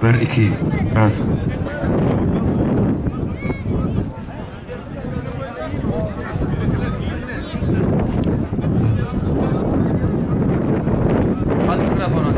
Bir iki ras. Al mikrofonu.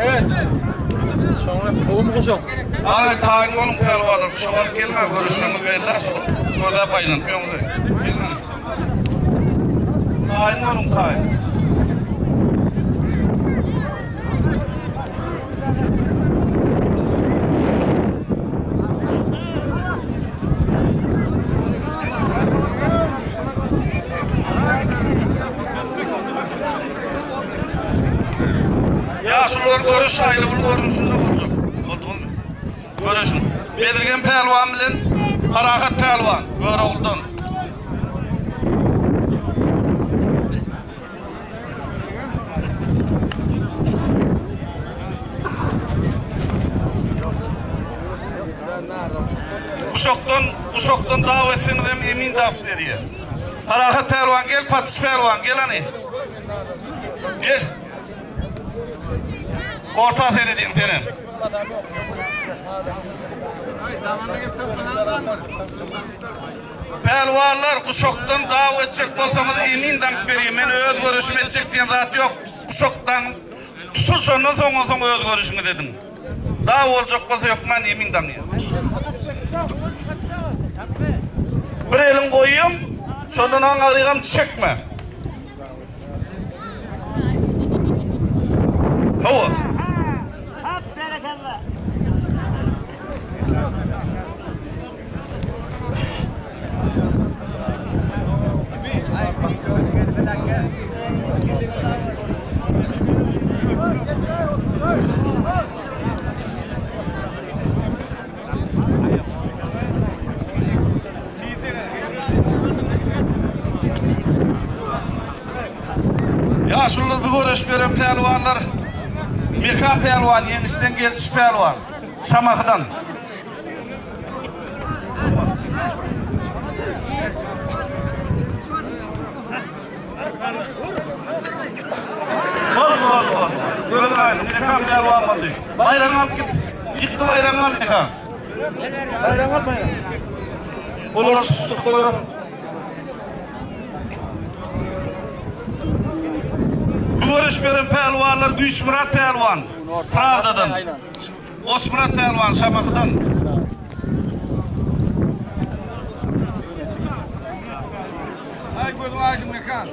Evet. Sonra kovum koşun. Ana tayin olun pelvanım. Şoğal gelme görüşümü belli. Koda paylan. Tayin olun tayin. Yaşlılar görüş ayrı bu görüntüsünde olacak. Görüşün. Belirgen pelvan bilen harakat pelvan. Böyle oldu. Uşaktan davasını da emin daf veriyor. Harakat pelvan gel, patis pelvan gel hani. Gel. Orta seyredeyim terim. Pelvarlar kuşaktan davet edecek olsamız emin dank vereyim. Ben öz görüşüm edecek diyen zat yok. Kuşaktan tutuş ondan sonra öz görüşümü dedim. Daha olacak olsa yok ben emin dank ya. Bir elin koyayım, sondan onu arayacağım çekme. Hava. Yaşlılar bir görüş veren pelvanlar, Mekan pelvan, yenisinden gelmiş pelvan, Şamak'tan. Ol. Gördün aynı, Mekan pelvan oldu. Bayram alıp git, yıktı bayram alıp Mekan. Bayram alıp bayram. Olur sustuk koyalım. Görüş veren pelvanlar Güç Murat pelvan, Pravda'dan. Osmurat pelvan, Şamak'tan. Ay gördüm ağacım Mekan.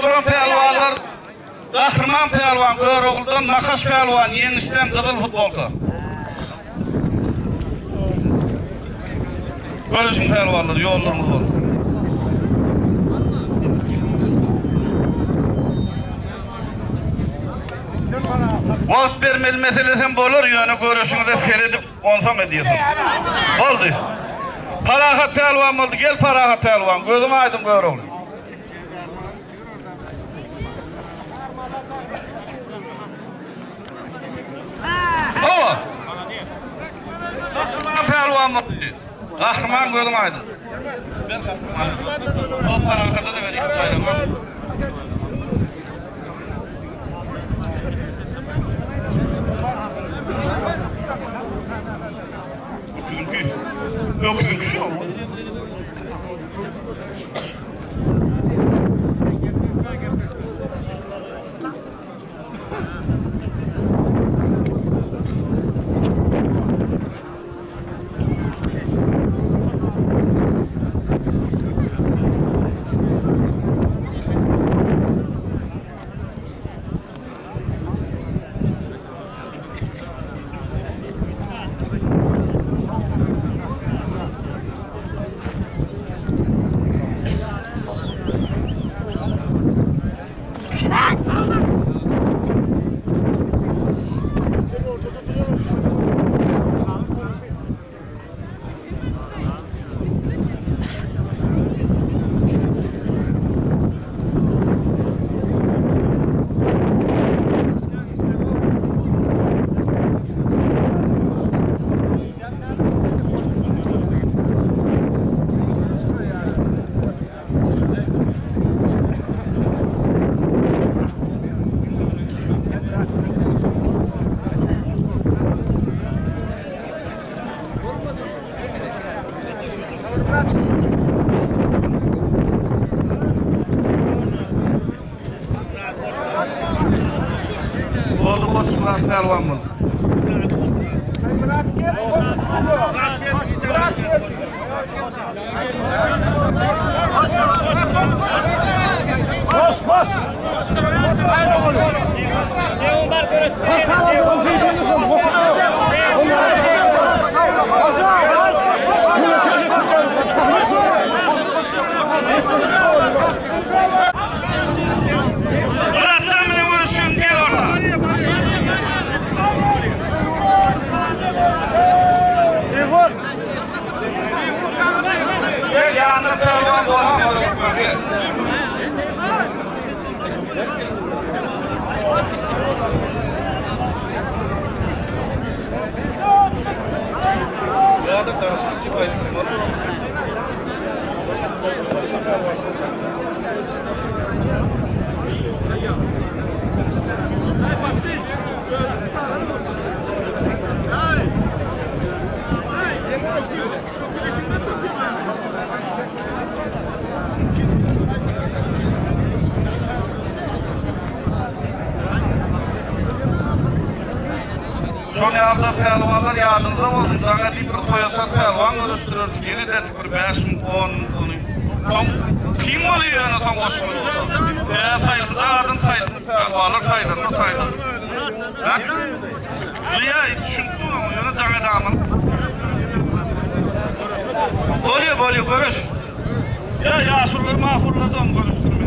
Duran pelvanlar, Kahraman pelvan, Öğroğlu'dan Makaş pelvan, yenişten Kızıl futbolka. Görüşün pehlivanlar, yollarımız olur. Vakt vermeli meselesen bolur, yönü görüşünü de seyredip onsam ediyorsun. Oldu. Parahat pehlivan oldu, gel parahat pehlivan. Gözüm aydın gör oğlum. Ova. Pehlivan oldu. Kahraman gözüm aydın. O parahata da vereyim bayramı. Öküzün şu. Oldu koçlar pehlivan mı? Bas. Son yağda pehlivanlar yadında olsun. Sana deyip bir toyasat pehlivan görüştürürdü. Yine derdik bir 5.000, 10.000. Son kim oluyor yani son koşmuyor? Sayılır, adın sayılır. Pehlivanlar sayılır, o sayılır. Rüya düşündüm ama yani canı damın. Oluyor, görüş. Ya yaşurlar mahfurlar da onu görüştürmedik.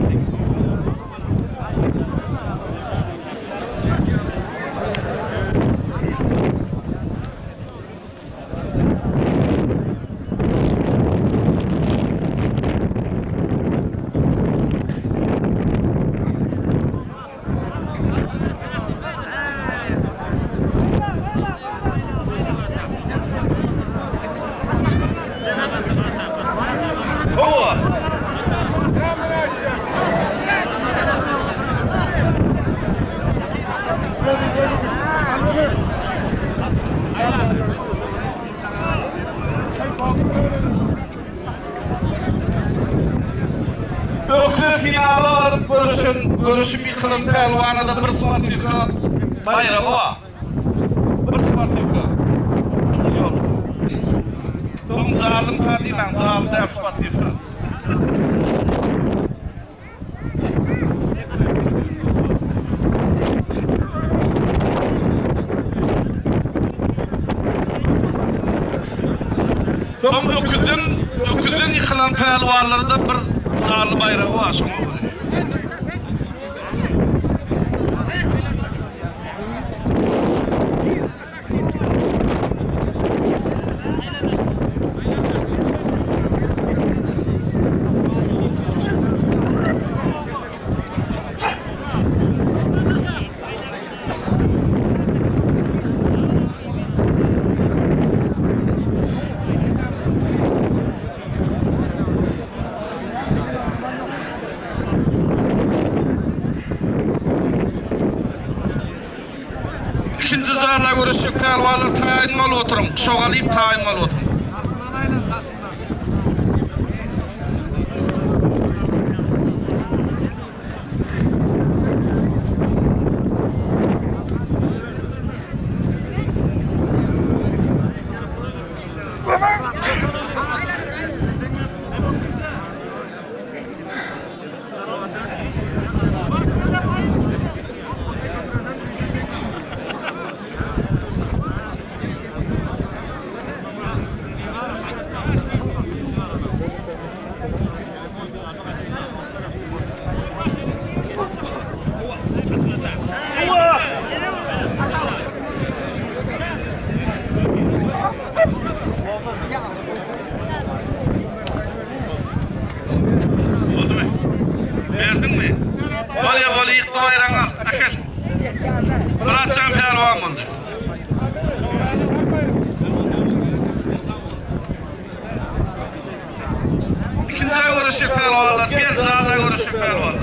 Görüşüm yıkılım pehlivanı da bir smartika bayrağı var. Bir smartika. Yok. Tom zalim kadi ben zalim def smartika. Son öküzden yıkılan pelvarlarda bir zarlı bayrağı var. Sonra ikinci zarla görüşecek pelvarlar tayinmalı oturum. Soğalayıp tayinmalı oturum. Verdin mi? Voley yıktı bayrağını al. Akıl. Bırakacağım pelvan bundu. İkinci ay görüşecek pelvanlar. Bir zarla görüşecek pelvanlar.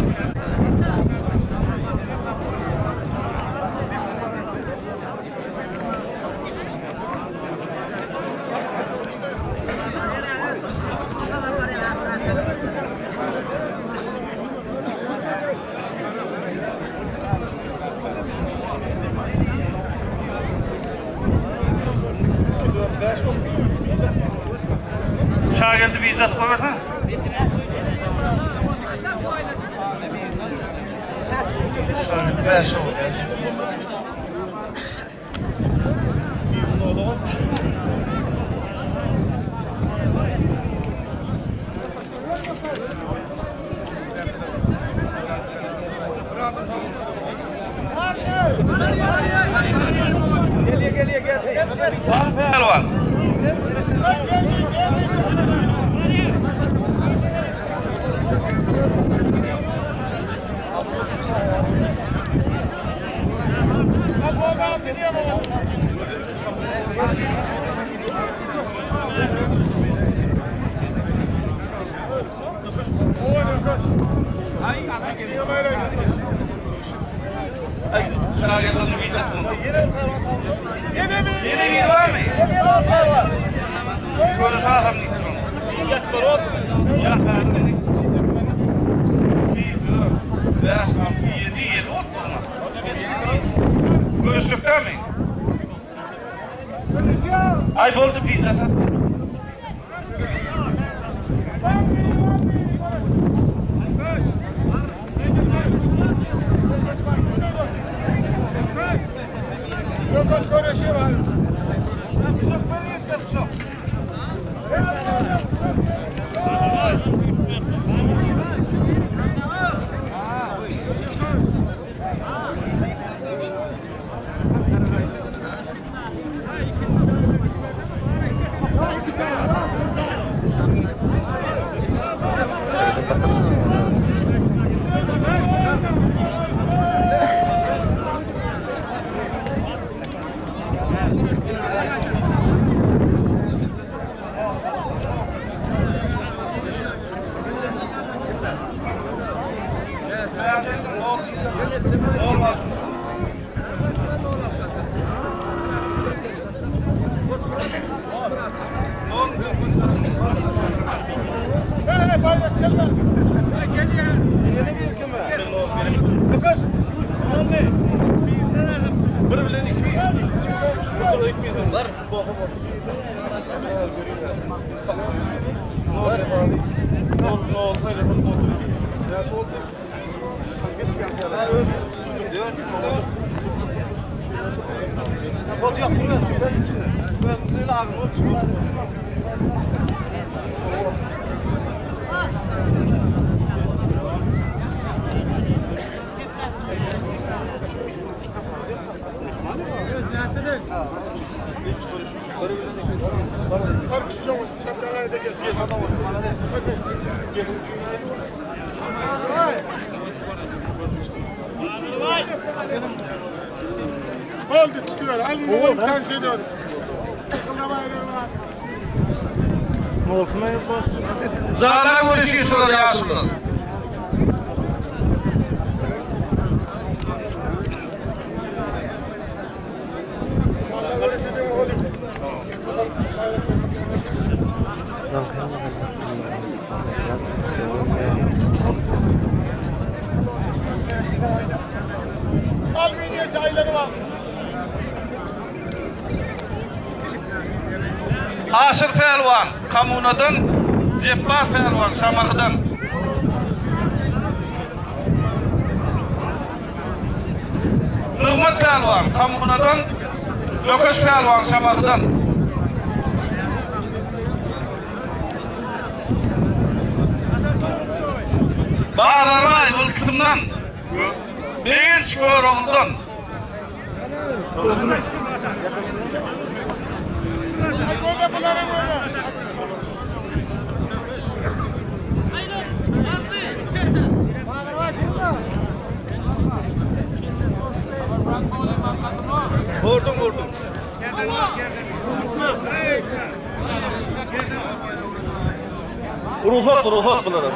Şaha geldi bir icat koyar ha? Geliyor. Pelvan. Şaha geldi bir icat koyar. Yine bir var mı? Görüş adam diktim. Ya kardeşim. Görüşükte mi? Ay oldu biz zaten. Yok, burası. Ben içine. Ben abi, Oldu çıkıyor. Halini tavsiye ediyorum. Zallar görüşüyorlar yaşlılar. Almanya çayları var. Aşır Pelvan, Kamunadan, Ceppar Pelvan, Şamakıdan. Nurmat Pelvan, Kamunadan, Lokoş Pelvan, Şamakıdan. Bağlarmay, bu kısımdan. Beğenç Göroğlu'ndan. Vurdum. Ruhat bunlara.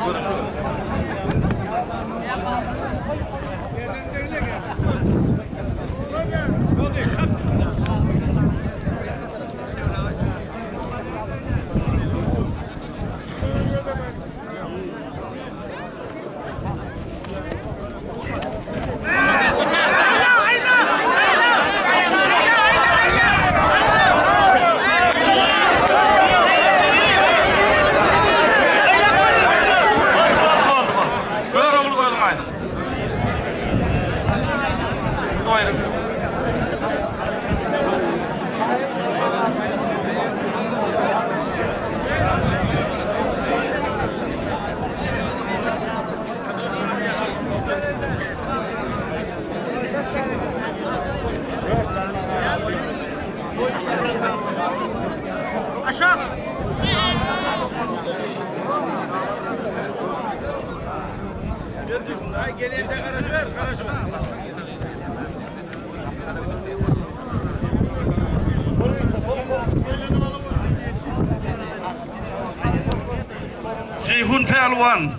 Ceyhun Pelvan,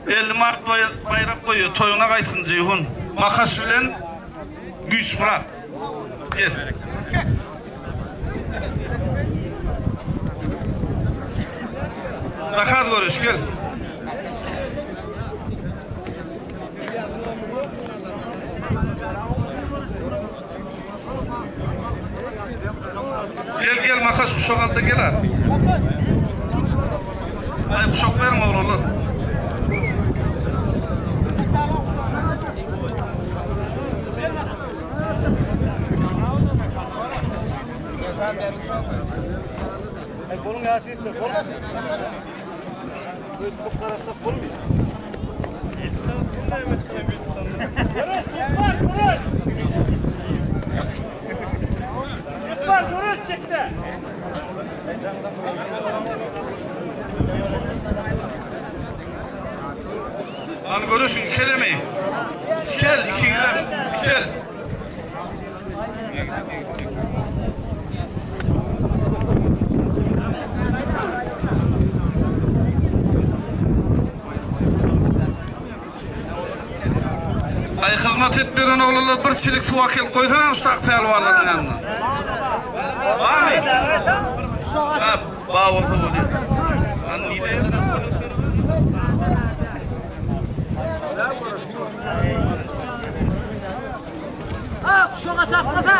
50 Mart bayrak koyuyor, toyuna kaysın Ceyhun. Makas bilen güç bırak. Gel. Rahat görüş, gel. Gel makas kuşak altta gel ha. Ay kuşak verme oğlum. Kolun yaşı gitti. Kolun çok karıştık kolun. Duruş çıktı. Lan görüşün kelemeyi. Gel iki güzel. Gel. Ay hizmet etmeyen oğlanlar bir silik su akıl koysana ustaq pelvanların yanına. Vay. Ha, bağırdı bu diye. Lan neydi? Ha, kuşağa sakladı.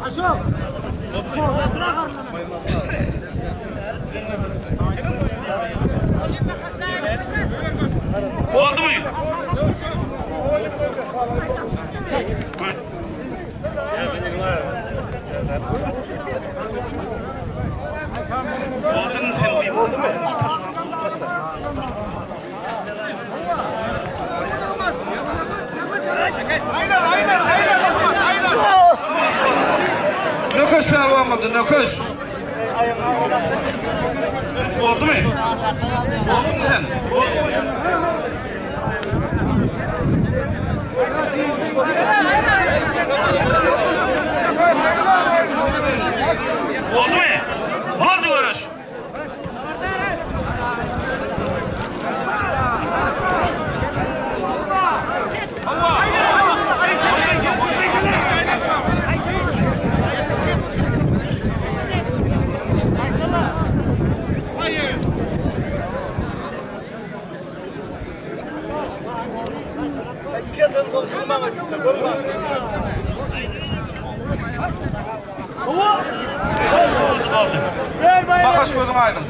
Aşağı. Oldu mu? Oldu mu? Nököş vermemedi, nököş. Oldu mu? Oldu mu sen? Oldu mu? Oldu görüş. Bakaş koydum aydın.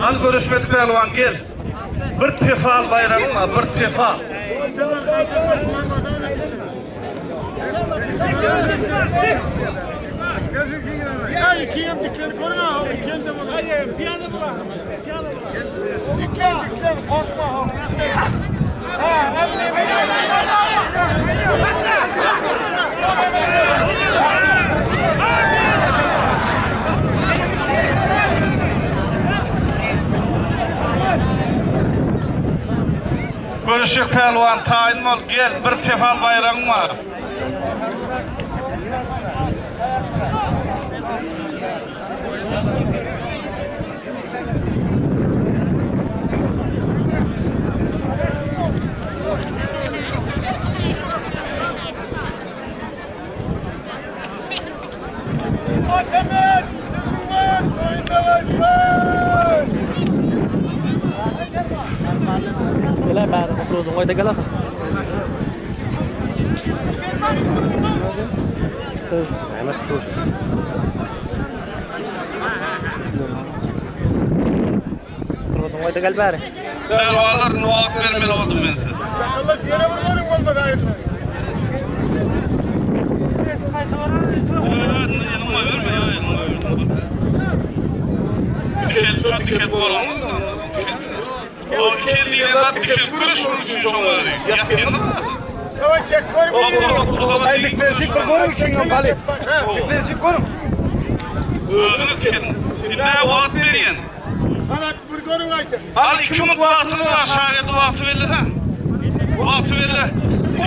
Al görüşmedik Elvan gel. Bir tefal bayrağım var, bir tefal. Ya iki yıl dikleri korun ha, iki yıl da bunu. Hayır, bir yana bırak. Dikler, korkma. Ha, elini Görüşük pelvan tayin ol gel, bir tefal bayrağım var. Gel ben oturduğum oyda gel akın. Oturduğum oyda gel bari. Pelvanlar nuak vermeli oldum ben size. Allah yere vurlarım olmadı ayrıca. Yanıma verme ya, yanıma verme. Dikel, çok dikel olamaz mı? O dikel diye de dikel görüşmüş için çok öyle. Yatayım mı? Evet, çek koyma. Haydi Klasik bir korun ki Galip. Klasik korun. Öldünüz kendiniz. Şimdi vaat verin. Sanat bir korun aydı. Al 2 minut vaatını da aşağıya da vaatı verir ha. Vaatı verir.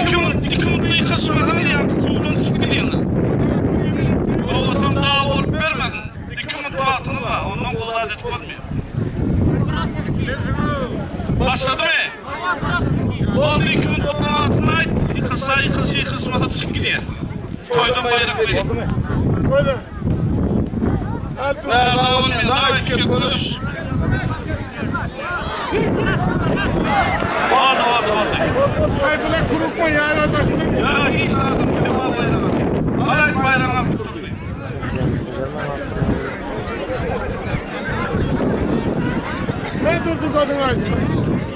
2 minut yıkasını da ya. Kuldan çıkı gidiyorlar. O zaman daha olup vermedin. 2 minut vaatını da ondan kolu adet olmuyor. Başladı mı? Oldu 2 minut vaatını ait. Yıkasmasa çıkı gidiyor. Koydum bayrak vereyim. Koydum. Daha olmuyor. Daha 2 kere görüş. Oldu. Ay bile kurutma ya başına. Ya iyi sağladım. Devam bayrağı. Hayır bayrağı altı tuttu. Ne durdu kadın aydı?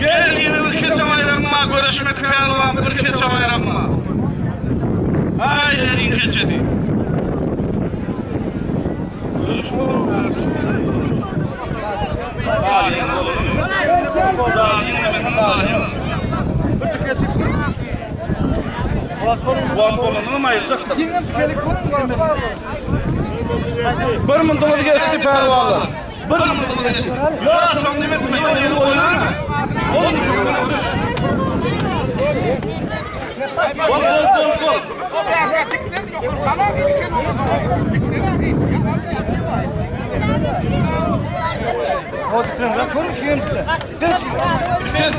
Gel yine bir kese bayramma, görüşmedi pehlivan bir kese bayramma. Haylerin kesedi. Bir mıntığı geçti pehlivanlar. Bir mıntığı geçti. Ya son demet mi? Oynama. Gol.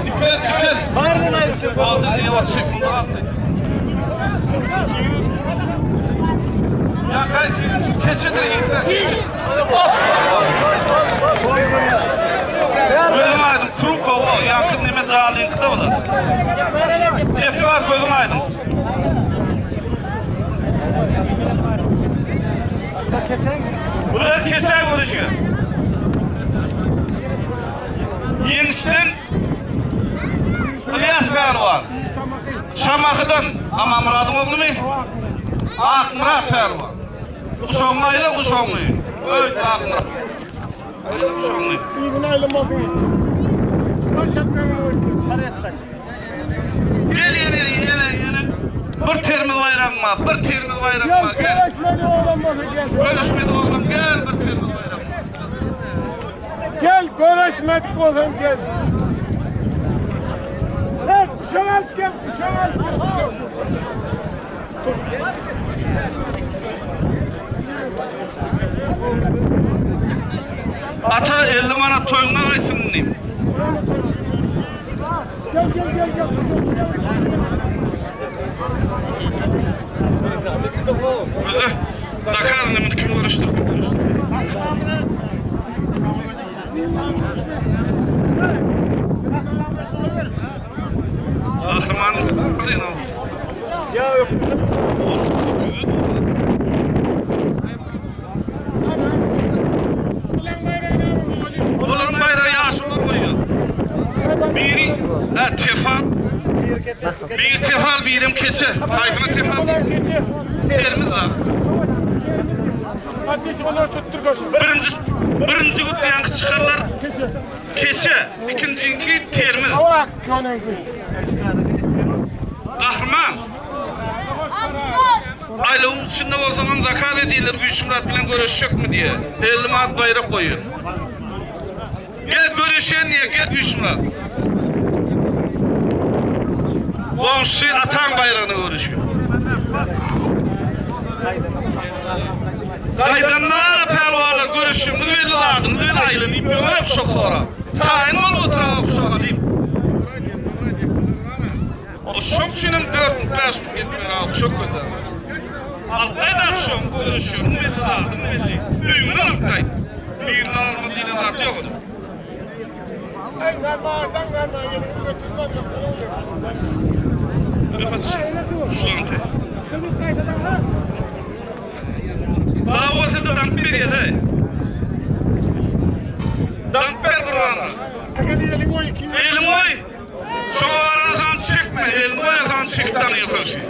Dikkat. Bağırın ayrışı. Aldı niye bak sekunda attı. Ya kaysın kesedir yıklar. Gözüm aydın kuru kova yakın neme zalin kıta olur. Cepi var gözüm aydın. Buraya keser vuruşuyor. Yenisinin İlyas Pehlivan. Şamakıdan ama Murad'ın oğlu mu? Akmurad Pehlivan. Kuşonmayla kuşonmayı. Öyle Akmurad. Öyle kuşonmayı. Gel yine. Bir termil bayramma. Gel. Görüşmedi oğlum gel bir termil bayramma. Gel görüşmedik oğlum gel. Gel kuşamal. Ata 50 manat toyuna kaysın diyeyim. Gel. Dakar annemini kim konuştu? Asırman alayım abi. Ya yok. Onların bayrağı yaşlılar koyuyor. Biri tefal. Bir tefal birim keçe. Tayfına tefal. Terimiz var. Ateş onlar tuttur koşun. Birinci kutlayan çıkarlar keçe. İkinci terimiz. Hava kanı. Kahraman. Aylığın içinde o zaman zakat edilir. Güçümrat bilen görüşecek mi diye. 50 manat bayrak koyuyor. Gel görüşen diye gel Güçümrat. Komşu atan bayrağını görüşüyor. Kaydanlar pehlivanlar görüşüyor. Nüveli ladım, nüveli aylığını yapıyorum. Hep çok sonra. Tayin ol oturan okusana alayım. O çok çinin 4-5 gitmiyor abi, çok kötü. Altayda akşam görüşüyor, nüveli ladım, nüveli. Büyümün altay. Bir lalımın dili latı yok odur. Daha olsa da dank bir yedi. Dank bir kurbanı. Elim oy. Şu aranızdan çıkma. Elim oy asan çıktan yukarı.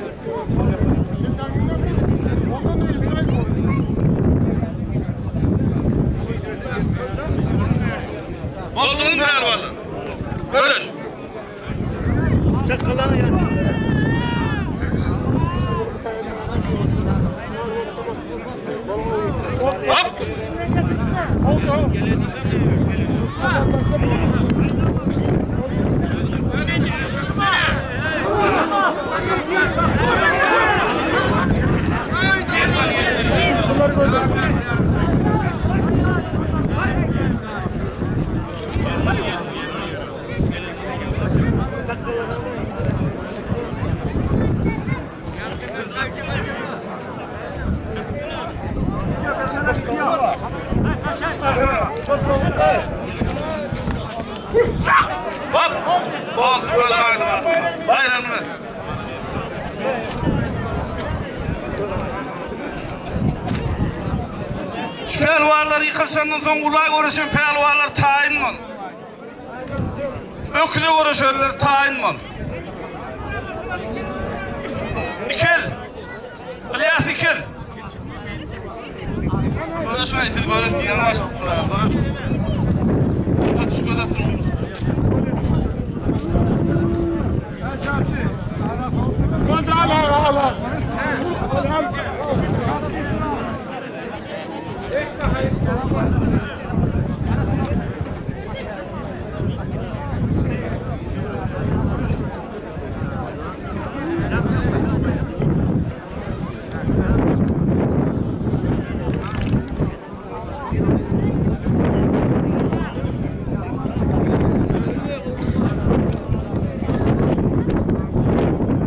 Olduğunu pehlivanlar. Görüş. Çakalan yazın. Hop. Hop! Bak, bayramı. Şu pehlivanlar yıkırsandan son kulağa görüşün pehlivanlar tayin ol. öküde uğraşırlar tayin mı? İkel. İlyas İkel. Görüşmeyin siz görüşmeyin. Yanaş. Atışmada durun.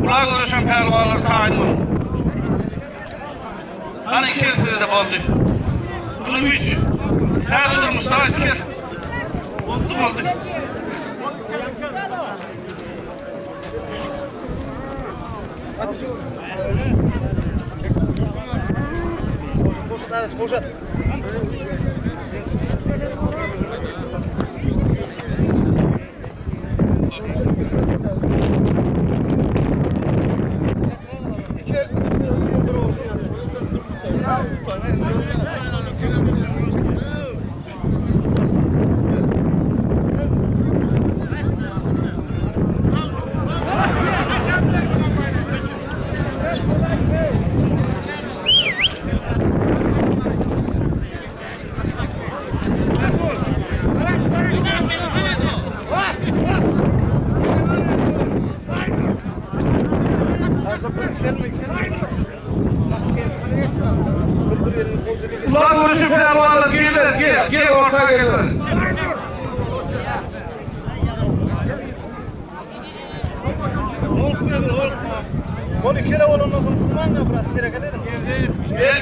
Kulağa görüşen pervalar tayin olun. Hani ikilisi de oldu. Kılım üç. Her durmuş daha etkil. Oldu. Koşat. Kulağa görüşen pervalar gel ortaya geliyorlar. Onu kere olanı kurban da burası gerek edelim. Gel.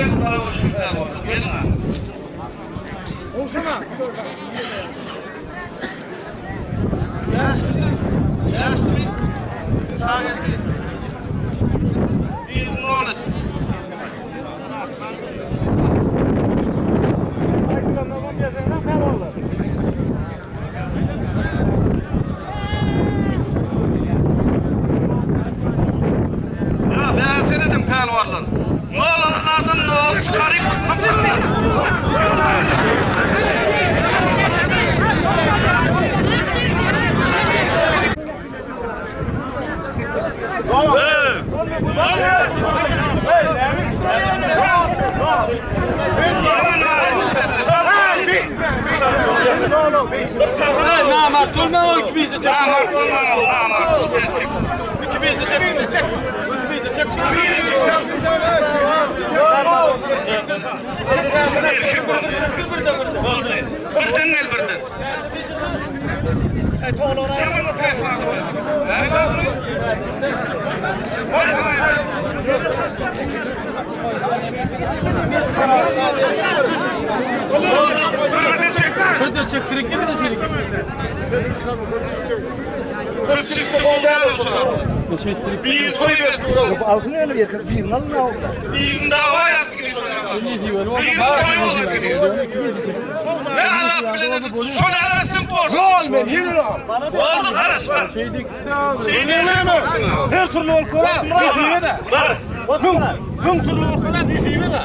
Kulağa görüşen pervalar. Gelin ha. Olsana. Yaşlı bir şahidi. Bir ne olur? Ya ben seyredim pervardan. Ne olur adın ne olur çıkarayım. Namart olma o ikimiz de çek. Namart. İkimiz de çek. İkimiz de çek. Birden gel birden. Bir de çek direkt gidin içeri. Bir toy ver. Alsın öyle bir alın ne oldu? Bir dava yap gidiyor. Bir toy olur gidiyor. Ne Allah bilir. Sonra arasın borç. Gol ben yürü lan. Oldu karış var. Şeyde gitti abi. Her türlü ol kola. Diziyi de. Hım türlü ol kola diziyi de.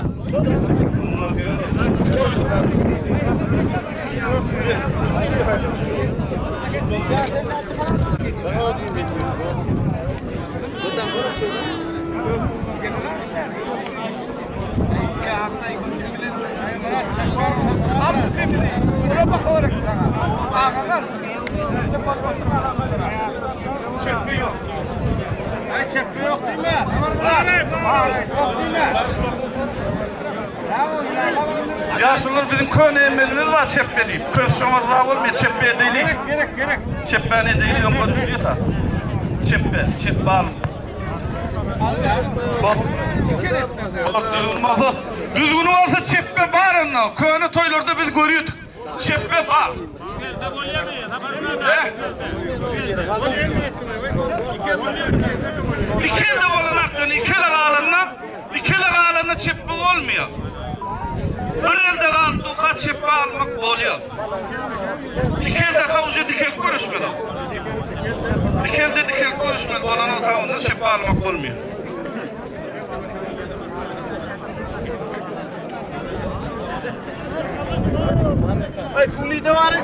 Çöpü yok değil mi? Yok değil mi? Yaşlılar bizim köyne emelimiz var çeppe deyip. Köy sonralar olmuyor çeppeye değil. Gerek. Çeppe ne değil yok konuşuyor da. Çeppe alın. Bak düzgün olsa çeppe var onunla. Köyne toylarda biz görüyorduk. Çeppe var. İkelde bulunaktın, ikele ağlarına çeppe olmuyor. Bir elde kaldı, kaç çeppe almak oluyor. İkelde havucu dikel konuşmuyor. görüşmek olan sağında şep almak olmuyor. Ay suni de var.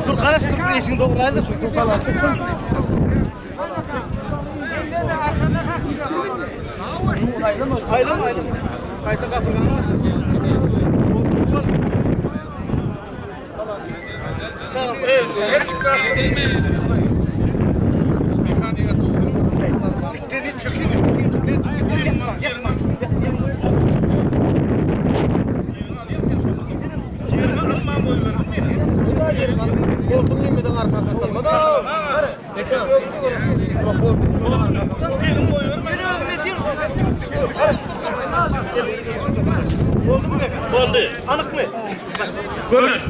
Dur karıştır eşin doğrulaydı. Dur karıştır. Aylama. Kayta kapırganı atır. Tamam. Evet. Çıkar. Dikleri çöküyor. Yakma. Oldu. Anık mı? Görüş.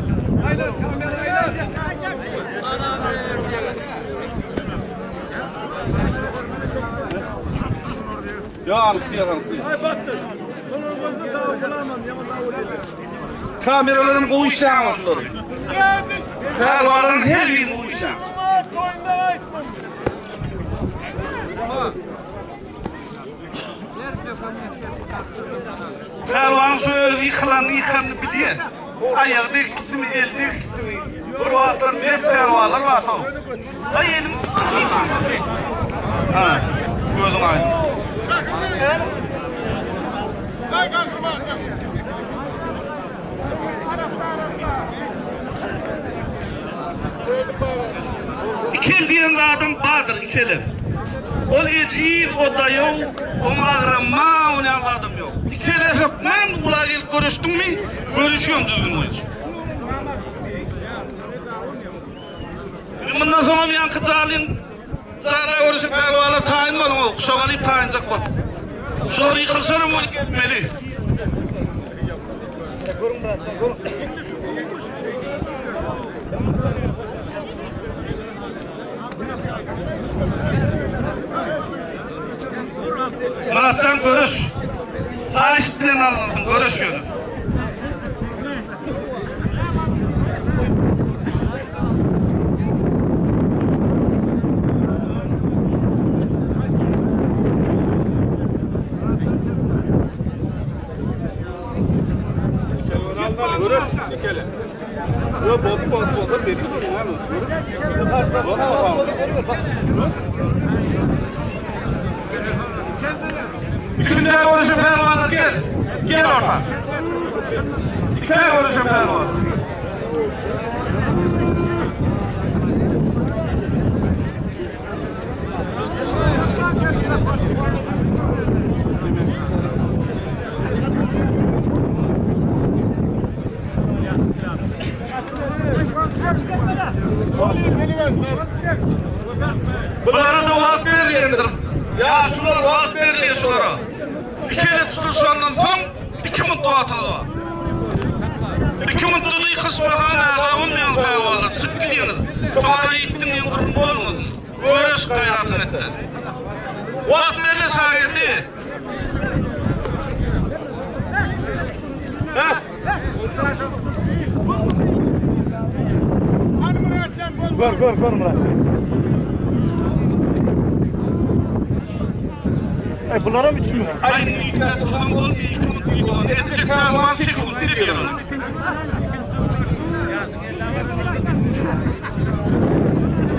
Ya anıklıyor. Kameraların koyuşan olsunlar. Pervaların her birini koyuşan. Pervanın şöyle yıkılanı biliyor. Ayakta gitti mi, elde gitti mi? Kurvatlar, hep pervalar var tamam. Ay elim geçin. Ha, gördüm aynı. İkel diyen adam vardır ikelim. Ol ecir, o da yok, o mağrama, o ne adam yok. İkele hükmen, ula ilk görüştün mü, görüşüyorsun düzgün oyuncu. Bundan sonra bir yankı zalin, saraya görüşüp pervalar tayin var ama kuşağalayıp tayinecek var. Sonra yıkılsana mı gelmeli? Muratcan görüş. Halis bilen anladın, görüşüyordu. Görüş, dikeli. Yok, bozdu, beni sorun abi. İkinci görüşüm pervanı gel orta. İkinci görüşüm pervanı. Bunlara da vaat verilyendir. Ya şunlar vaat veriliyor şunlara. Bir kere tutuşandan son 2000 vaatını var. 2000 tutuyu kısmadan âlâ olmayan pervalar sık gidiyorlar. Sonra gittin diye kurum olmadın. Görüş gayratın etti. Vaat verile sayıldı. Gör Muratcan. Bunlara mı için mi? Aynı ülkede tutan olmuyor, yıkımın büyük olan. Etçek kalman sekul, ne diyoruz?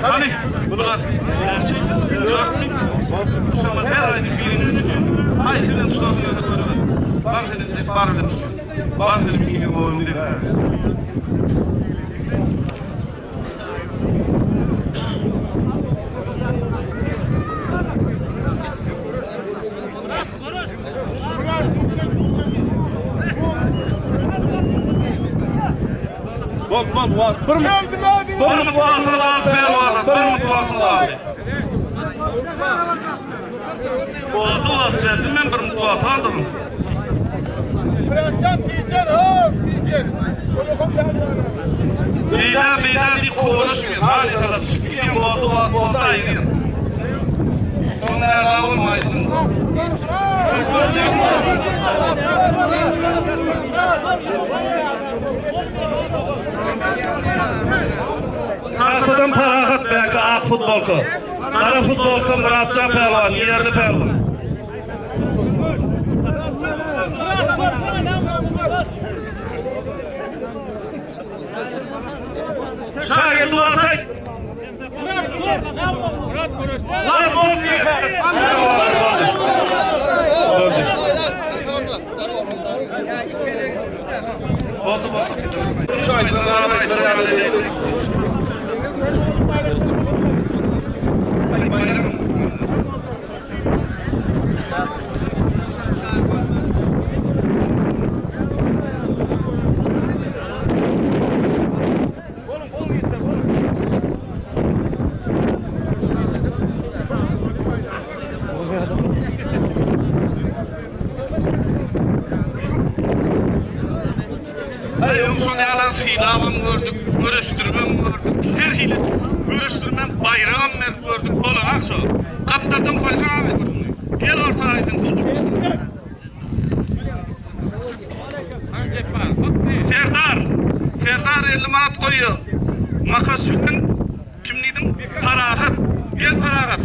Hani bunlar gerçekten 4.000 bu zaman her ayda birini ödüyor. Aynen tutan ödüyor. Var dedim, var dedim. Var dedim 2 gün boyunca değil. Bol var. Bir mutluatını aldı pervanlar, bir mutluatını aldı. Mutluat verdim, ben bir mutluat aldım. Beyda diye konuşmuyor. Hadi kadar çıkıp gidiyor, mutluat ayırıyor. Sonra olmaydın. Kasıdan Parahat belki ak futbolku. Kara futbolku Muratcan Pehlivan, yerli pehlivan. Şagir Duatay. Lan olmuyor. Oldu bak. Şu aydan arabayı silahım gördük, görüştürmem gördük, her hile görüştürmem, bayrağım gördük, bolu akso. Kaptadım koysan abi durumunu. Gel orta aydın çocuk. Serdar 50 manat koyuyor. Makas filan, kimliydin? Parahat. Gel Parahat.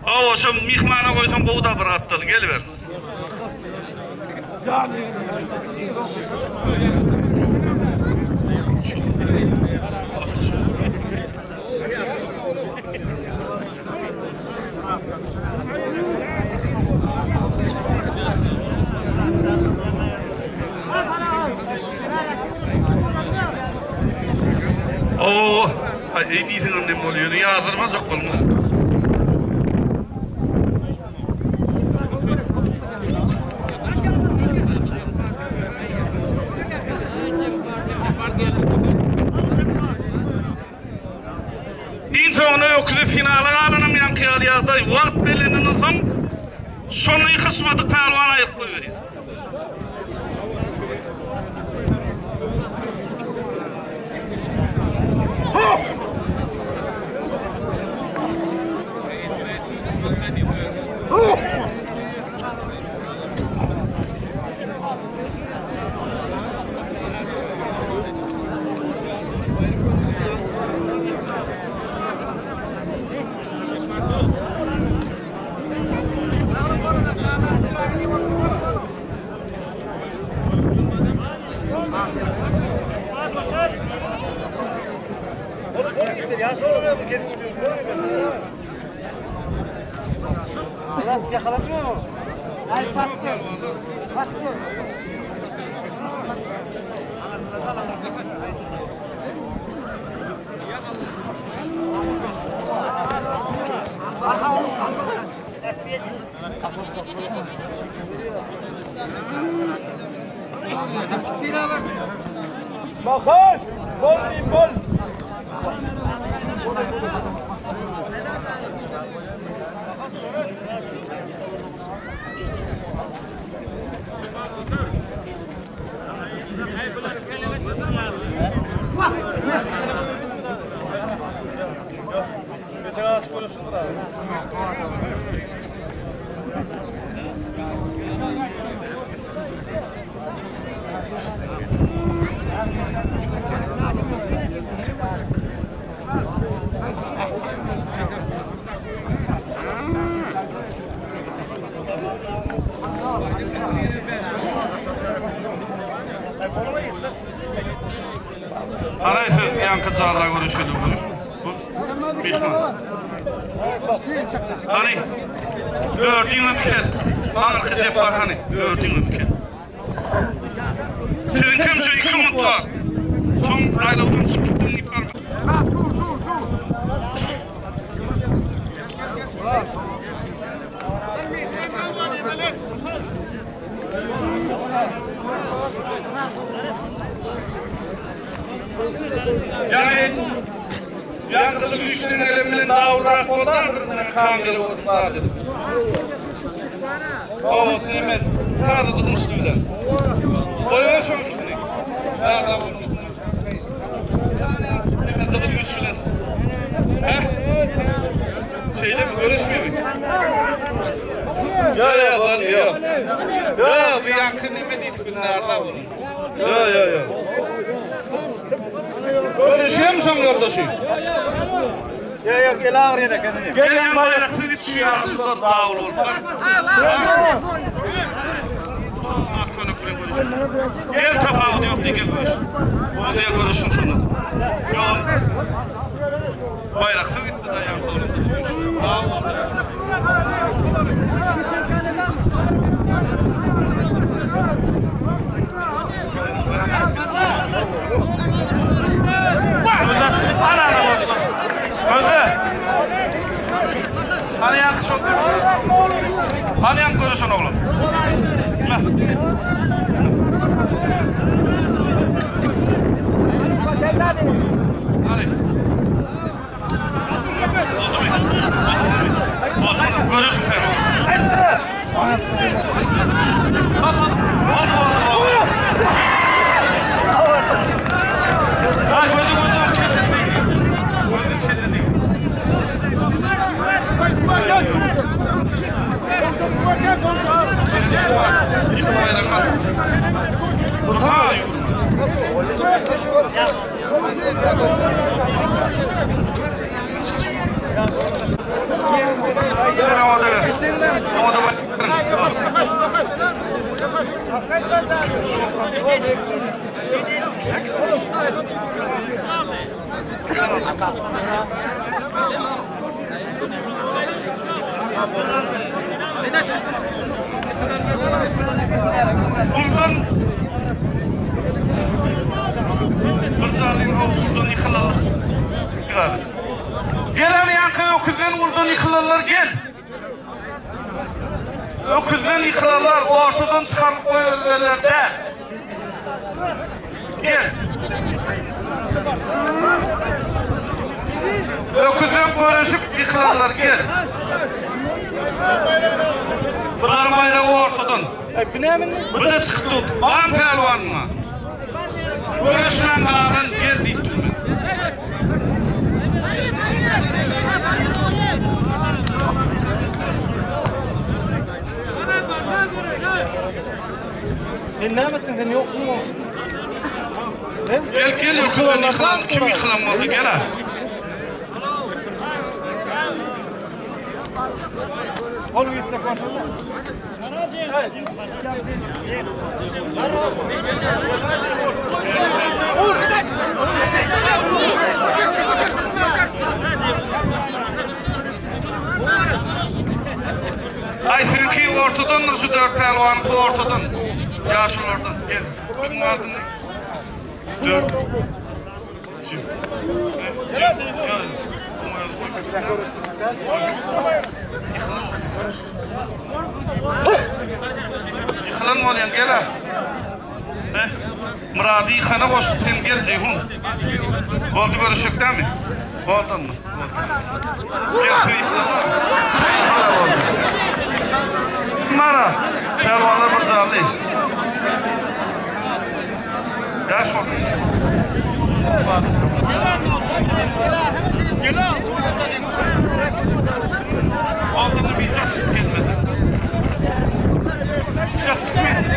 O şu mihmana koysan bu da bir attal, gel ver. Oo, iyi değilsin annem oluyor. Ya hazırmaz yok bulma. İnsanı öküzü finale alınamayan kıyalıyada vakt belirinin son sonu kısmadı pehlivan ayıp koyuyor. خلاص مو هاي فاتك ما خش بول بول Araysiz yankıcağla görüşelim. Bişman. Hani? Gördüğün ülke. Anırkı cep var hani? Gördüğün ülke. Sizin kim şu 2 umut var? Son aylıktan çıkıp dinleyip var mı? Ha, su. Yani yankılı güçlüğün eliminden dağılarak olardır. Kangırı olar dedim. Oğut Nimet. Nerede durmuştu bile? Koyuyor şu güçlüğünü. Nerede vurdu? Yankılı güçlüğün. He? Şeyle mi? Görüşmüyor mu? Yok. Bu yankı Nimet'iydi günlerde bunu. Yok. Görüşüyor musun kardeşim? Yok, gel ağrıya da kendini. Gel yan bayraksı git şu yarısında dağıl ol. Gel tabağı yok diye görüş. O diye görüşün şunu. Yok. Bayraksı gitti de yan konusu. Hani yankı çok hani yankı görüşün oğlum. Hadi. Oldu görüşün Buradan Burzalin oğuldan yıkılalar. Gelen yankı öküzden oğuldan yıkılalar gel. Öküzden yıkılalar ortadan çıkarıp koyuyorlar de. Gel. Öküzden görüşüp yıkılalar gel. Bunların bayrağı ortadan. Bu da çıktı. Van pelvanına. Görüşmen ağabeyim gel deyip durma. Ne yaptın sen yok mu? Gel yıkılan. Kim yıkılanmadı gel ha. Oğlum gitsin konuşalım. Ay seninki ortadan şu 4 pelvanı ortadan. Yaşıl oradan gel. Bizim aldın ne? 4. Cim. Yıkılan mı oluyorsun gel ha. Muradi yıkana koştu sen gel Ceyhun. Oldu görüşecekten mi? Oldu mu? Gel su yıkılan. Mara. Pelvanlar Burzal değil. Yaş mı? Gel ha. Oldu mu bize gelmedi.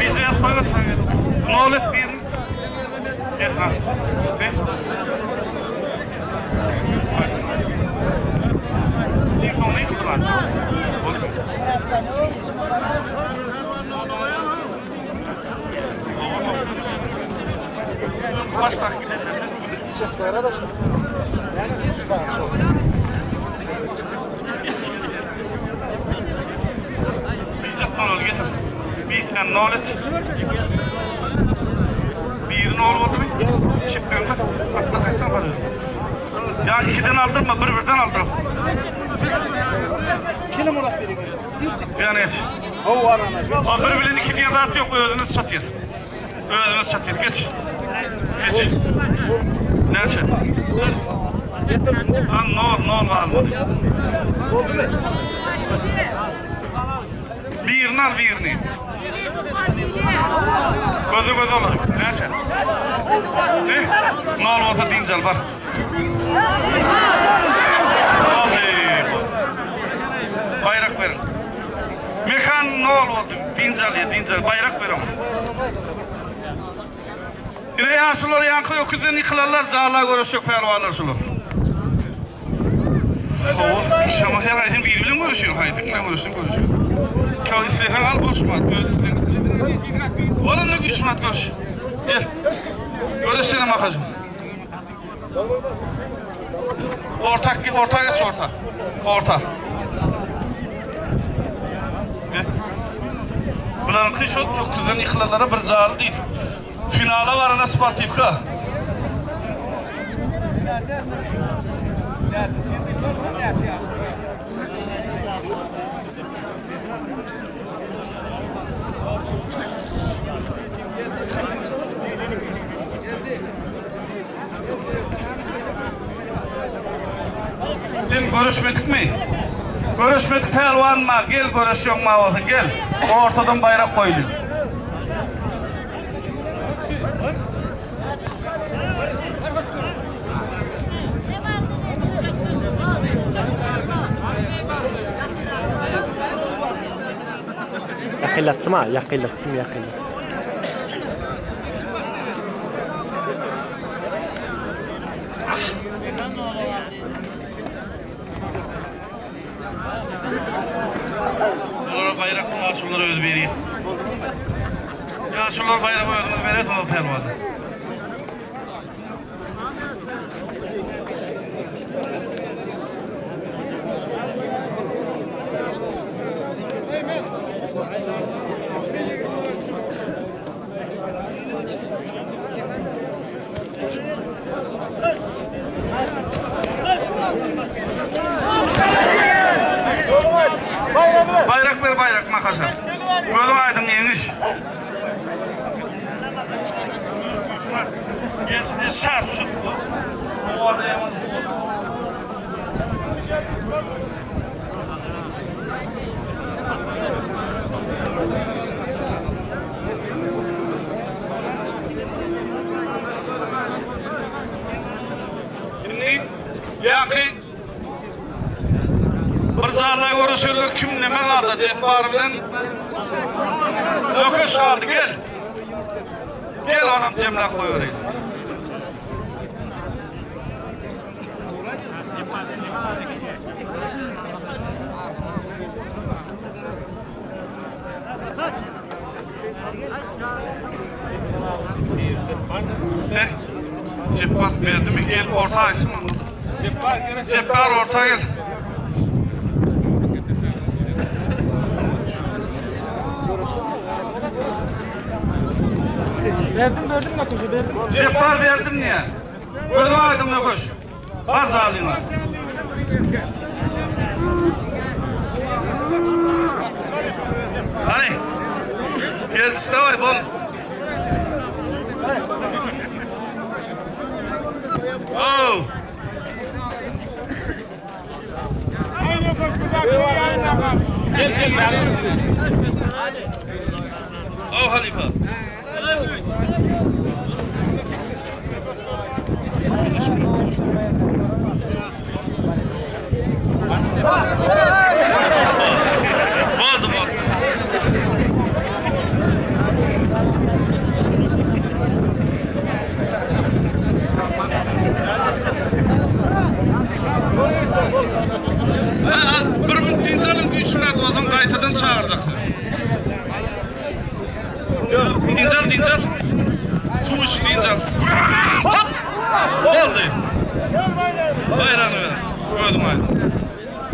Bize yapmayla sanıyordum. Ne olup bir? Gel ha. Ne? İlk onu yıktılar. başlak gidelim. Bizcek bana getir. Bir tane nolet. Bir nol oldu mu? Şıkkın mı? Hatta kaçtan var. Ya ikiden aldırma, birden aldırma. Kili Murat biri. Yani O var ana. o birbirinin iki diye dağıtı yok, özünüz satıyor. Özünüz satıyor, geç. Geç. Nerede? Ha, nol var mı? Birini al, birini. Gözü göz olur. Nerede? Ne? Nol olsa dincal var. Bayrak verin. Mekan nol oldu. Dincal. Bayrak verin. Yansılar yankı öküzden yıkılarlar, cağlar görüşecek fervarlar sular. Şama her ayın birbirine görüşüyor. Haydi, ne görüşüyor? Kal isteyken al boşmat, göz isteyken. Var ne güçmat görüş. Gel. Görüşsene makacım. Orta geç orta. Gel. Bunların kış öküzden yıkılarlara bir cağlı değil. Finala var ana sportifka. Sen görüşmedik mi? Görüşmedik pelvan mı? Gel görüşüyorsun mu? Gel. Ortadan bayrak koyuluyor. Yakıllattım ha, yakıllattım. Bayrak yaşlılara öz vereyim. Yaşlılar bayrak özümüz verir o pelvanı. Bayrak makasa. Gözüm aydın yeniş. Geçti şart şu. O adayamaz. Şimdi yakın Birzarla görüşürler kim neme vardı Cebbar bilen Öküş kaldı gel. Gel onam cemlak koyuyoruz. Cebbar verdi mi gel orta açsın onu. Cebbar orta gel. Verdim mi koşu verdim. Cebbar verdim niye? Gözüm aydın ne koş. Var zalina. Hani? Gel stavay bol. Oh. Gel. Oh Halifa. Oldu. Bir dinzalın güçlü adam kaytadan çağıracak. Dinzal. Tuş dinzal. Oldu. Bayram ver. Koydum ay.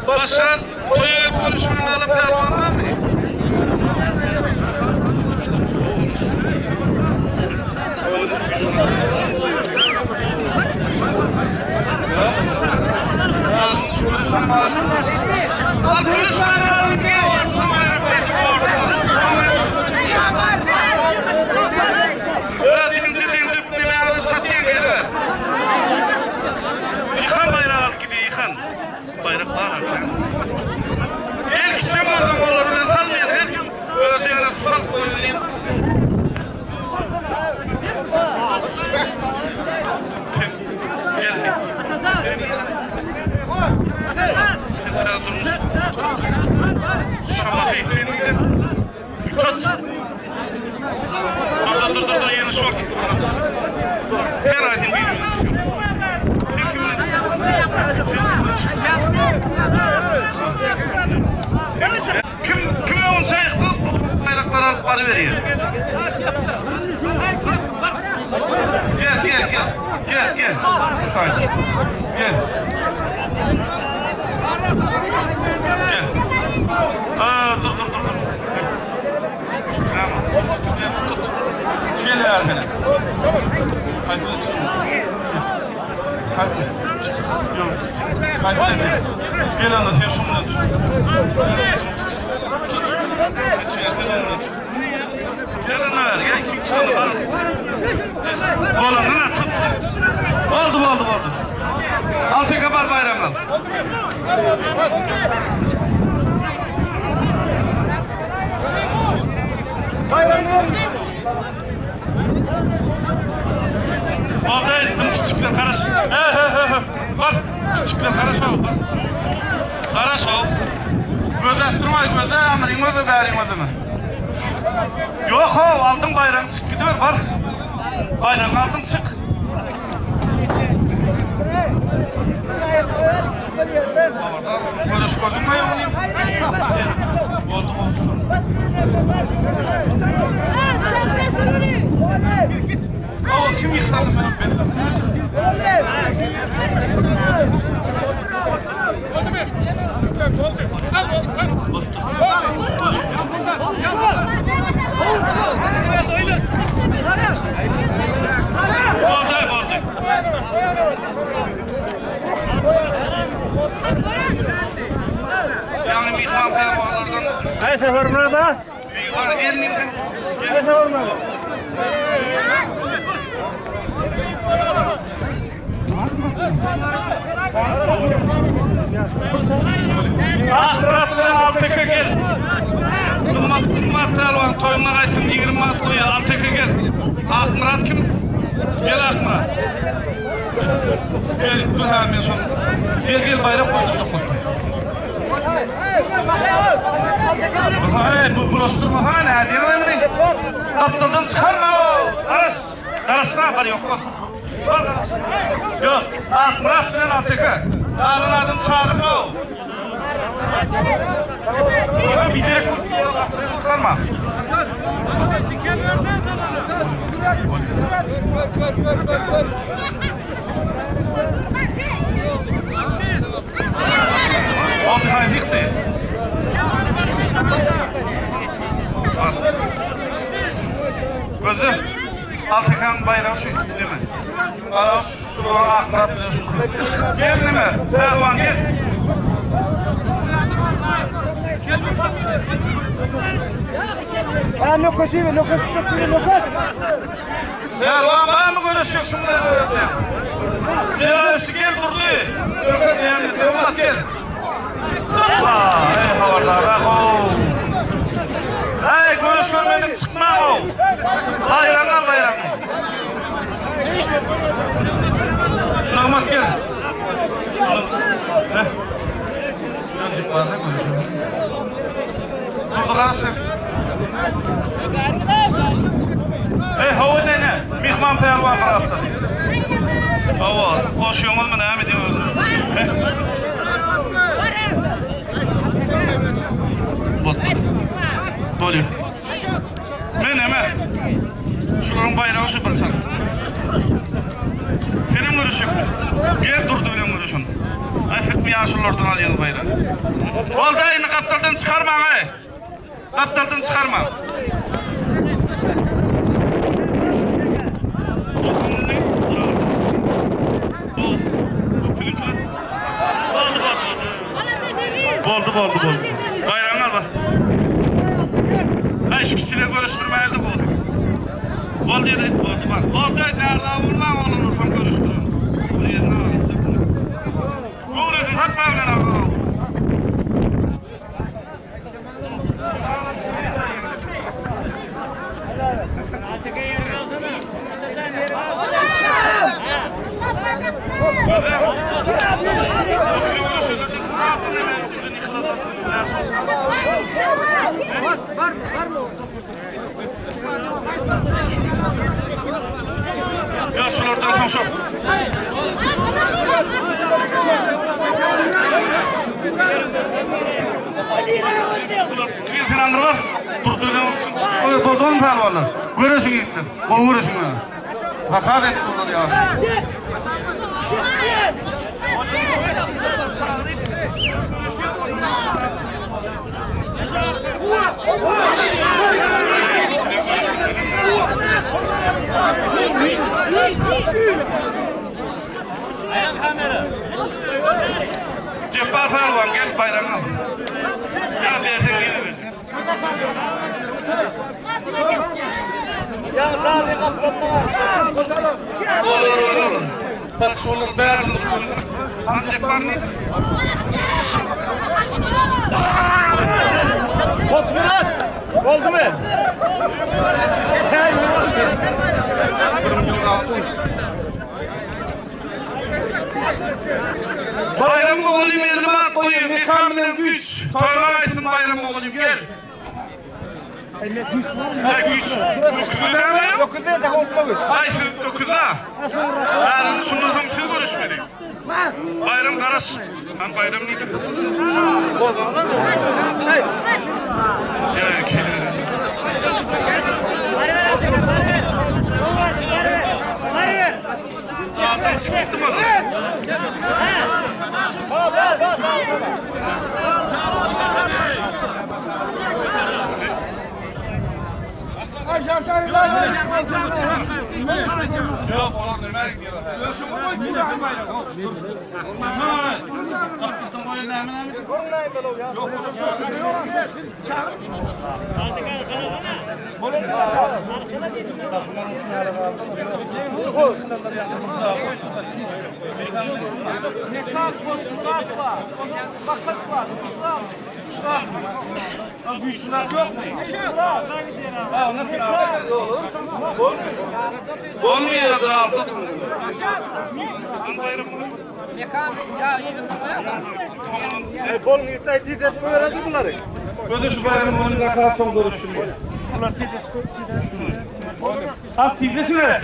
Başkan toya konuşmanı alıp gelmem mi? Al konuşmanı alıp gel. Yıkan bayrağı alıp gibi yıkan. Bayrak var abi. El kişi adam olur. Ben salmayın. Her gün ödeyene sal koyayım. Gel. Şama bekleyin. Tut. Dur. Yeni sol gitti bana. Her ayın bir. Kim olsa bayraklar alıp para veriyor. Gel. Gel. Dur. Tamam. Tut. Gel arkadaşlar. Hadi. Yok. Hadi. Gel anlatıyor şunu. Gel anlar. Gel kim tutalım. Oğlum lan tut. Oldu. Altı kapat bayramdan. Orada ettim küçükler karış. Bak küçükler karış ol. Karış ol. Gözden durmay gözden anlayın mı da bärin mı? Yok o aldın bayrağını çık gidiyor var. Bayrağını aldın çık. Görüş gözün mü yok? Oldu. O kim yıksadı ben? Yani mihman pervanlardan. Ay sefer burada. Mihman elinden. Ay sefer burada. Akratlar Altek'e gel. Kımmat pervan toyundan aytsın 20 mat koyu Altek'e gel. Akmurat kim? Gel Akmurat. Gel dur hemen son. Gel bayrak koyduk. Hayır bu bulaştırma hani hadi mi? Kaptandan çıkarma o. Arasına var yok. Yok. Murat bilen Altek'e. Ağrın adım çağırma o. Bir direkt çıkarma. Oldu hayır yıktı. Gözüm, Altek'in bayrağı şu değil mi? Ara şu akrat gel değil mi? Pervan gel. Ya lokası Pervan var mı görüşüyorsun? Siyasi gel durdu. Öyle yani devam gel. Ey havardar o. Hey görüş görmedik çıkma o. Bayramlar. Rahmat gel. Birazcık var ne konuşuyorsun? Durdu karıştır. Hey hava ne? Mihman pervan tarafta. Hava koşuyorsunuz mu devam ediyorsunuz? Böyle. Ben hemen. Şuranın bayrağı şu basar. Benim görüşüm. Oldayını kaptaldan çıkarma ay. Kaptaldan çıkarma. Oldu. Bayrağın al bak. Ay şu kişiyle görüştürmeye de oldu. Oldu bak. Oldu nerede vurman olunur tam görüştürün. Buraya ne alacak? Uğraşın hak mevlen abi. Ya şuradan tam şu. Bir filandır var. Durduğunu bozulun pehlivanlar. Görürsün gittin. O görürsün bana. Hakaret ettiler ya. Ceppar pehlivan gel bayrağını al. Ya versen yine versin. Ya çağırın kaptanlar. Olur. Olur beraber. Ceppar neydi? Koç Murat. Oldu mu? Bayram oğlum elime at koyayım. İkaminem güç. Toylamayısın bayram oğlum gel. Güç. Öküzde mi? Öküzde de korkmamış. Ay şu öküzde. Yani şundan siz görüşmedik. Bayram karas. Ben bayram neydim? Ya kelirim. Zaten çıktım adam. Yok olan demek ki. Olmuyor da tutun. Bol miktar titret koyardı bunları. Böyle şu bayramın onun arkasından görüşürüz. Bunlar titret koyardı. Abi titresine.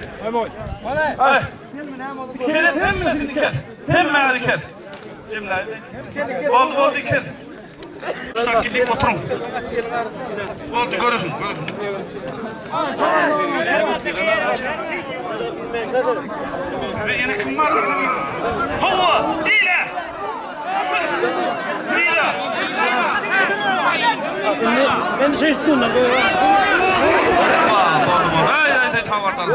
Hay. Diker hem mi diker? Hem mi diker? Şimdi. Oldu diker. Sakillik oturun. Oldu görüşün. Ve yine kim var? Hava! İle! İle! Ben de şey istiyorum. Hayır, tavardan.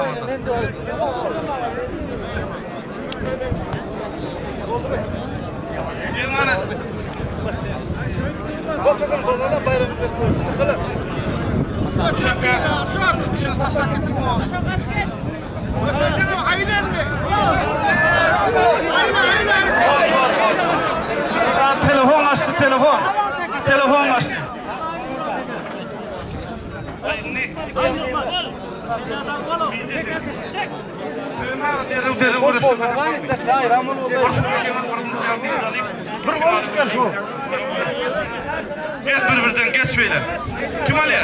Emanet. Bakın bazada bayram bekliyoruz. Çıkalım. Telefon açtı. Telefon açtı. Bir geç böyle. Kim Ali?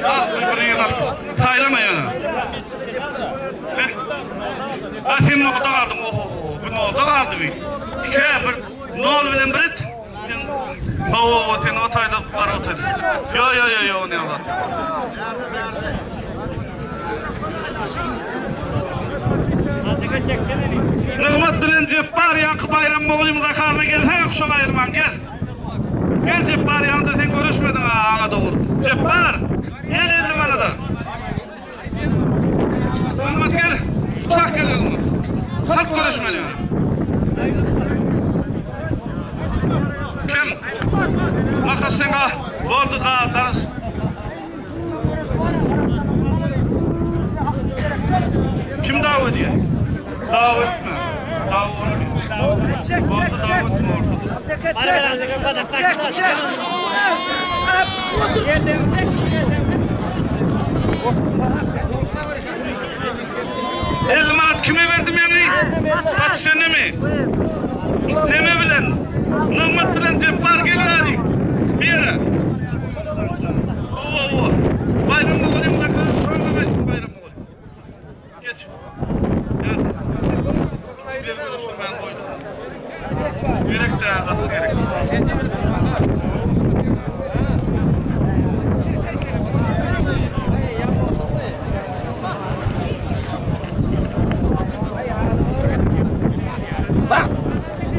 Al birbirini yanarsın. Taylama yana. Sen ne oldu kaldım? Bu ne oldu kaldı bir? Bir nol bilen birit. Hava sen otayda ara otayda. Yo ne oldu? Nıgmat bilen Ceppar yankı bayram oğlumuza karnı gel. Hey şu ayırman gel. Gel Ceppar yanında sen görüşmedin ha ana doğru. Ceppar gel 50 manada. Olmaz gel. Uzak gel olmaz. Salt görüşmeli. Kim? Makasına oldu kağıtlar. Kim davet ediyor? Davet mi? Davet. Çek. Davet mi ortada? Çek. Elmanat kime verdim yani? Kaç sene mi? Neme bilen? Nımat bilen Ceppar geliyor. Bir yere. Oo. Bayram mı olayım da sormamışsın bayram mı olayım. Geç. Geç. Hiçbir yere konuştum ben koydum. Yürek de atı gerek.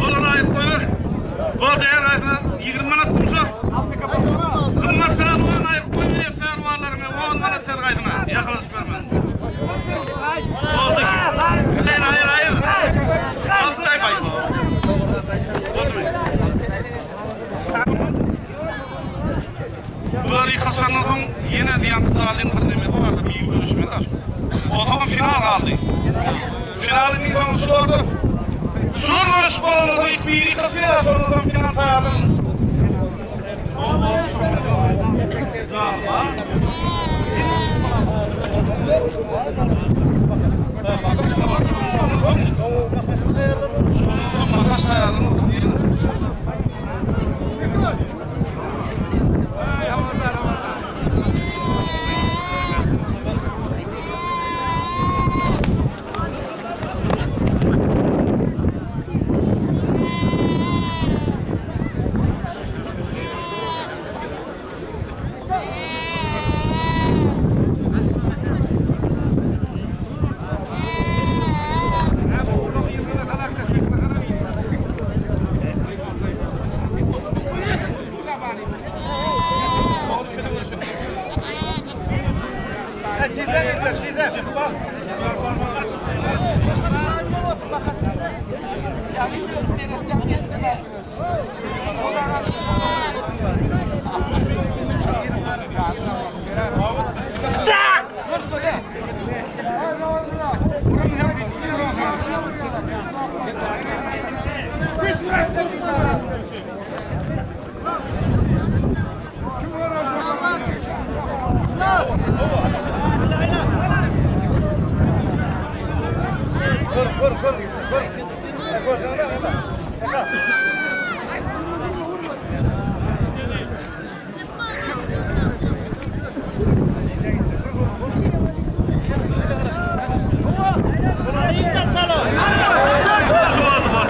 Olan ayıp koyur. O değer ayıpına 20 manat tutsa. Kımmattan olan ayıp koyur. Efler varlarına 10 manat ter kaydına. Yakalasın vermem. Oldu ki. Hayır. Altay bayıp o. Oldu mu? Bunlar yıkasanlar son yine diyen zalim kırnemi vardı. Bir görüşme var. O zaman final kaldı. Finalin insanı sordu. Şurada sporlarda ilk bir yıkasıyla sonradan final tayardım. Canlar. Makas tayardım.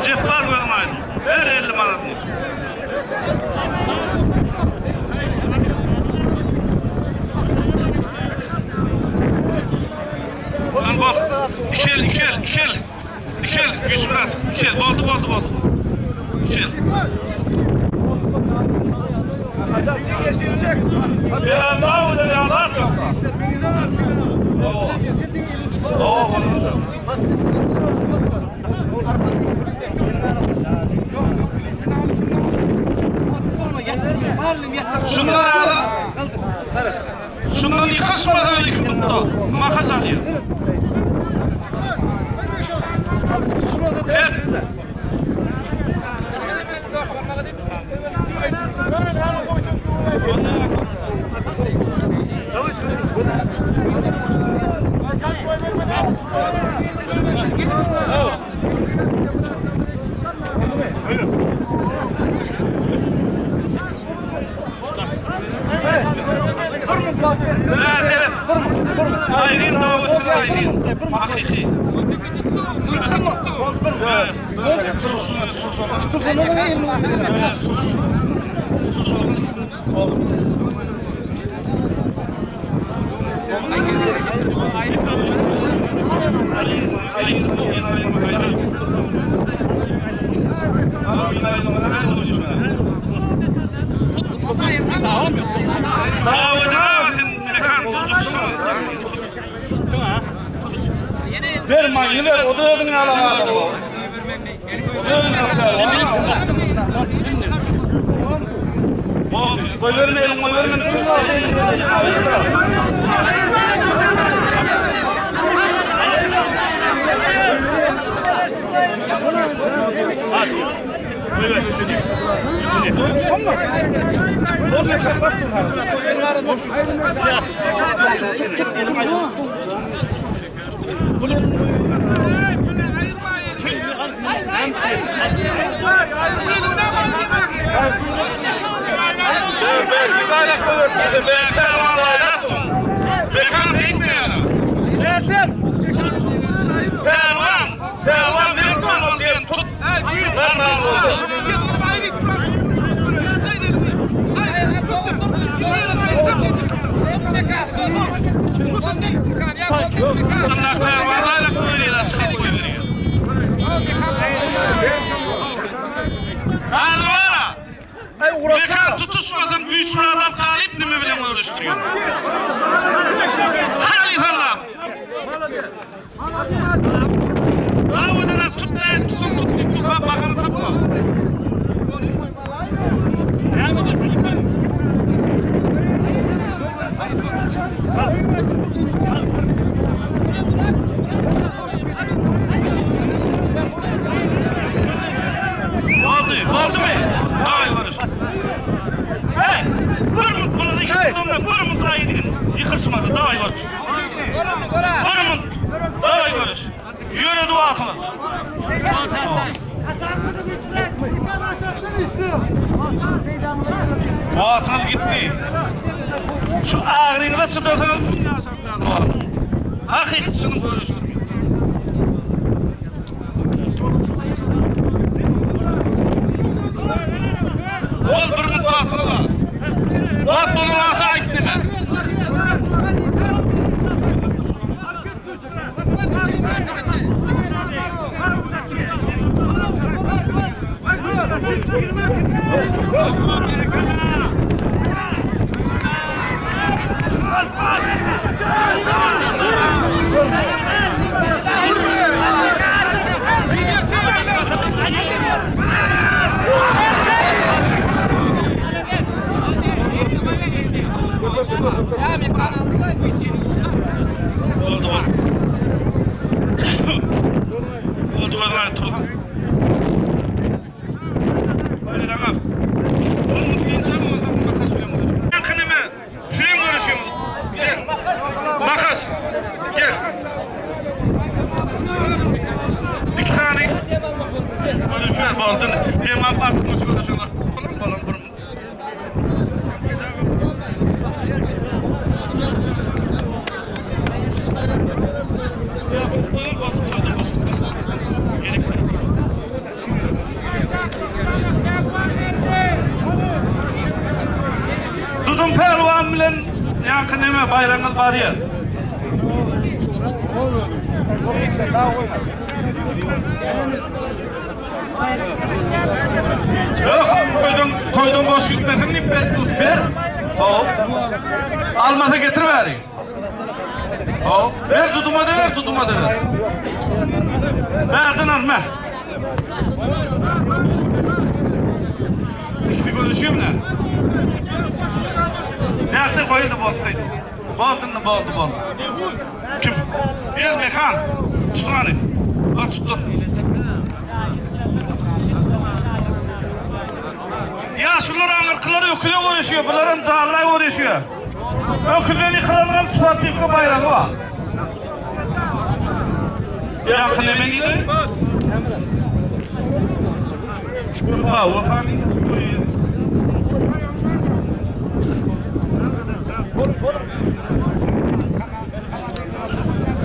Ceppar koymayın. Her 50 manat. Lan bak. İkel. 100 manat. İkel. Oldu. İkel. Ya daha o da ya lan. Şundan yıkasmadan ilk mutlu. Makas alıyor. Evet. Evet. Aynen davasını aynen. Hakiki. Ver mayılar, o da ödün alamadı. Koy vermeyelim, koy vermeyelim. Mekan tutuşmadan büyüsüradan galip mi bile uğraştırıyor? Hayır Allah! Davadan tutmayın, tutun, bakanı tapma. Oldu mu? Hayır varış. Hey! Vurun bunu yıkılsın, vurun daha iyi yıkılsın daha iyi varış. Vurun daha iyi varış. Yöne dua atılır. Atılır gitti. Şu ağrını da sıdırtılır. Hak etsin görüşür. Ol bir mutfaatı var. Bak bunu ata gitti mi? Oldu var tut. Hadi tamam. Oğlum insan mı makas mı? Yakını mı? Sizin görüşüyorsunuz. Gel. Makas. Gel. Bir saniye. Konuşuyor baldın. Hemen artık nasıl konuşuyorlar? Falan. Dudum pelvan bilen yakın eme bayrağınız var ya. Yok, koydun boş gitmesin deyip ver. Hop. Almasa getir vereyim. Hop. Ver tutuma da ver. Verdin alma. İkisi görüşüyor mu ne? Nerede koyuldu bozduydu? Boldu. Kim? Bir mekan. Tutun hani. Bak tutun. Ya şunlar angırkıları öküle uğraşıyor, bunların zahırlar uğraşıyor. Ökülerini kırılgan Spartiyka bayrağı var. Yakın hemen gidelim.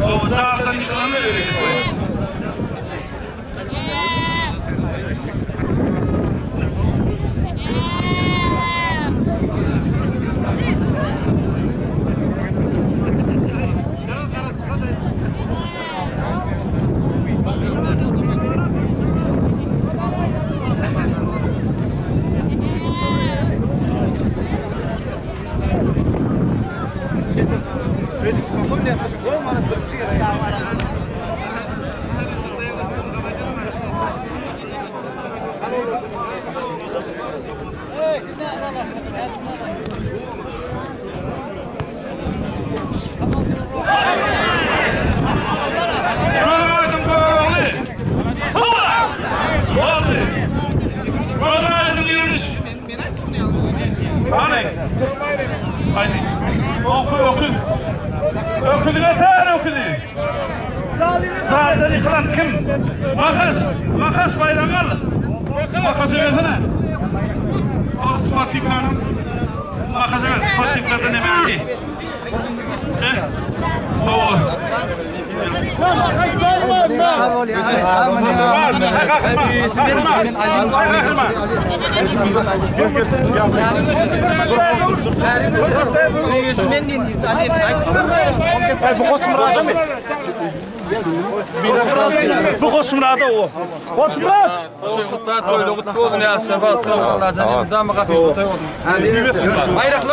O dağdan İslam'a verecek. Okudu yeter okudu. Zaten yıkılan kim? Makas bayrağını al. Makası versene. Al sıfatiplerini. Makası ver, sıfatiplerden hemen ki. Oo. Bu koşumlarda o. Koşumlar. Bayrak.